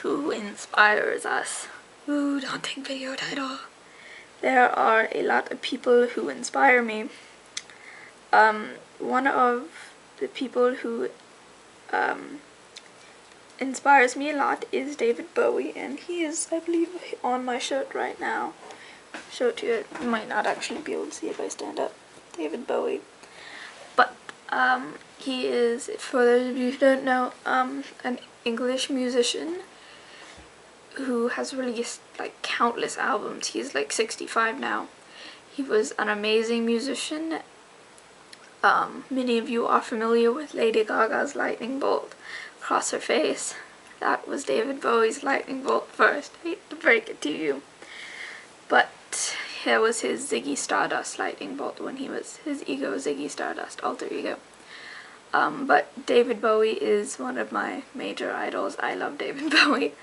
who inspires us. Ooh, daunting video title. There are a lot of people who inspire me. One of the people who inspires me a lot is David Bowie, and he is, I believe, on my shirt right now. Show it to you. You might not actually be able to see if I stand up. David Bowie. But he is, for those of you who don't know, an English musician who has released like countless albums. He's like 65 now. He was an amazing musician. Many of you are familiar with Lady Gaga's lightning bolt across her face. That was David Bowie's lightning bolt first. I hate to break it to you. But here was his Ziggy Stardust lightning bolt when he was his ego, Ziggy Stardust, alter ego. But David Bowie is one of my major idols. I love David Bowie.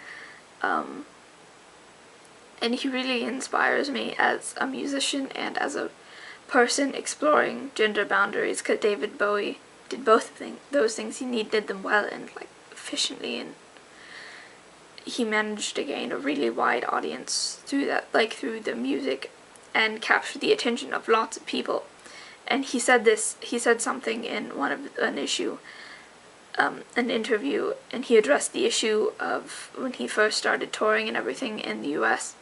And he really inspires me as a musician and as a person exploring gender boundaries, because David Bowie did both those things. He did them well and like efficiently, and he managed to gain a really wide audience through that, like through the music, and capture the attention of lots of people. And he said something in an interview, and he addressed the issue of when he first started touring and everything in the US,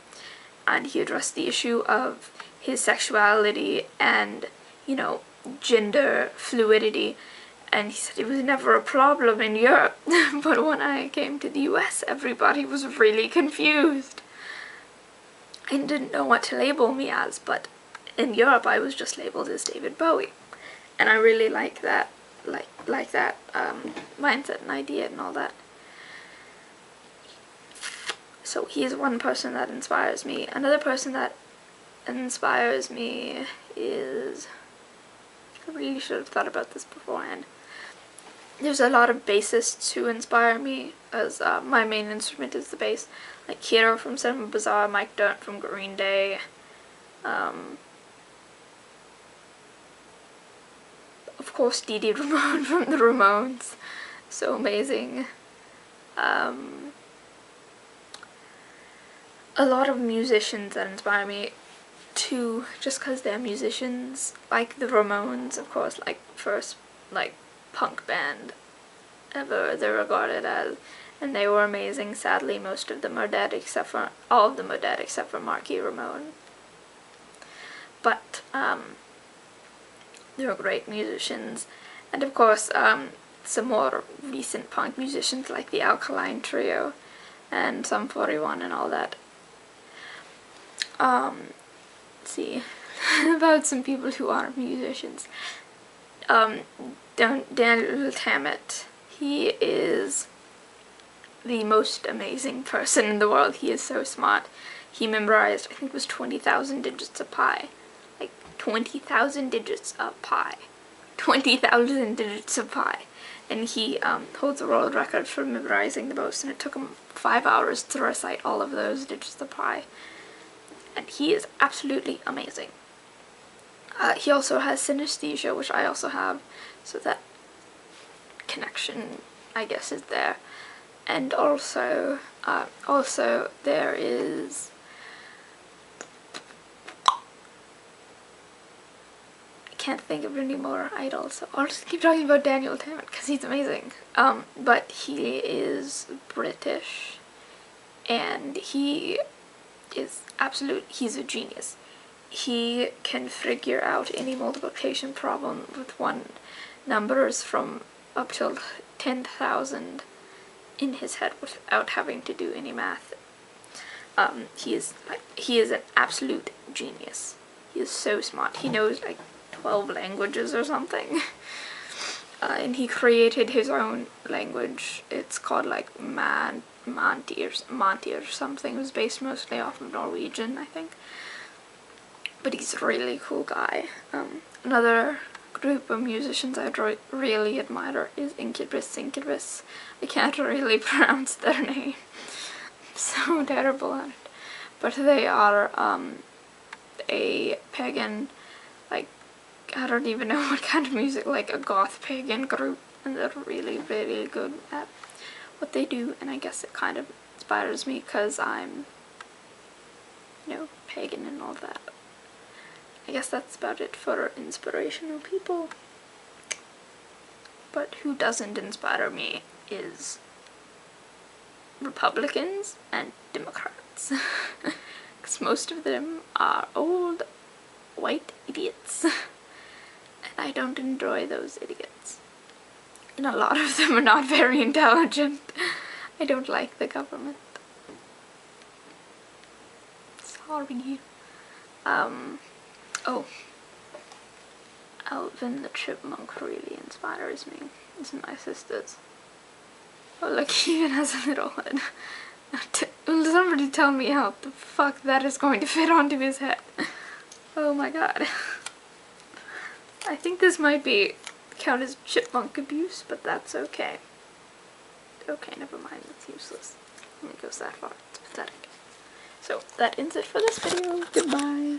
and he addressed the issue of his sexuality and, you know, gender fluidity, and he said it was never a problem in Europe, but when I came to the US, everybody was really confused and didn't know what to label me as, but in Europe I was just labeled as David Bowie, and I really like that, like that mindset and idea and all that. So he is one person that inspires me. Another person that inspires me is, I really should have thought about this beforehand. There's a lot of bassists who inspire me, as my main instrument is the bass. Like Kiro from Cinema Bazaar, Mike Dirnt from Green Day, of course Dee Dee Ramone from the Ramones, so amazing. A lot of musicians that inspire me too, just because they're musicians, like the Ramones, of course, like first like punk band ever they're regarded as, and they were amazing. Sadly, most of them are dead, all of them are dead except for Marky Ramone. But they were great musicians, and of course some more recent punk musicians like the Alkaline Trio and Sum 41 and all that. Let's see about some people who are musicians. Daniel Tammet. He is the most amazing person in the world. He is so smart. He memorized, I think it was 20,000 digits of pi. Like 20,000 digits of pi. 20,000 digits of pi. And he holds the world record for memorizing the most, and it took him 5 hours to recite all of those digits of pi. And he is absolutely amazing. He also has synesthesia, which I also have, so that connection, I guess, is there. And also there is, I can't think of any more idols, so I'll just keep talking about Daniel Tammet because he's amazing. But he is British, and he is he's a genius. He can figure out any multiplication problem with numbers from up till 10,000 in his head without having to do any math. He is an absolute genius. He is so smart. He knows like 12 languages or something. And he created his own language. It's called like Monty or something. It was based mostly off of Norwegian, I think. But he's a really cool guy. Another group of musicians I really admire is Incubus. I can't really pronounce their name. I'm so terrible at it. But they are a pagan, like, I don't even know what kind of music, like a goth pagan group, and they're really, really good at what they do, and I guess it kind of inspires me because I'm, you know, pagan and all that. I guess that's about it for inspirational people. But who doesn't inspire me is Republicans and Democrats. Because most of them are old white idiots. And I don't enjoy those idiots. And a lot of them are not very intelligent. I don't like the government. Sorry. Oh. Alvin the Chipmunk really inspires me. It's my sister's. Oh look, he even has a little head. Will somebody tell me how the fuck that is going to fit onto his head? Oh my god. I think this might count as chipmunk abuse, but that's okay. Okay, never mind, that's useless. When it goes that far, it's pathetic. So, that ends it for this video. Goodbye.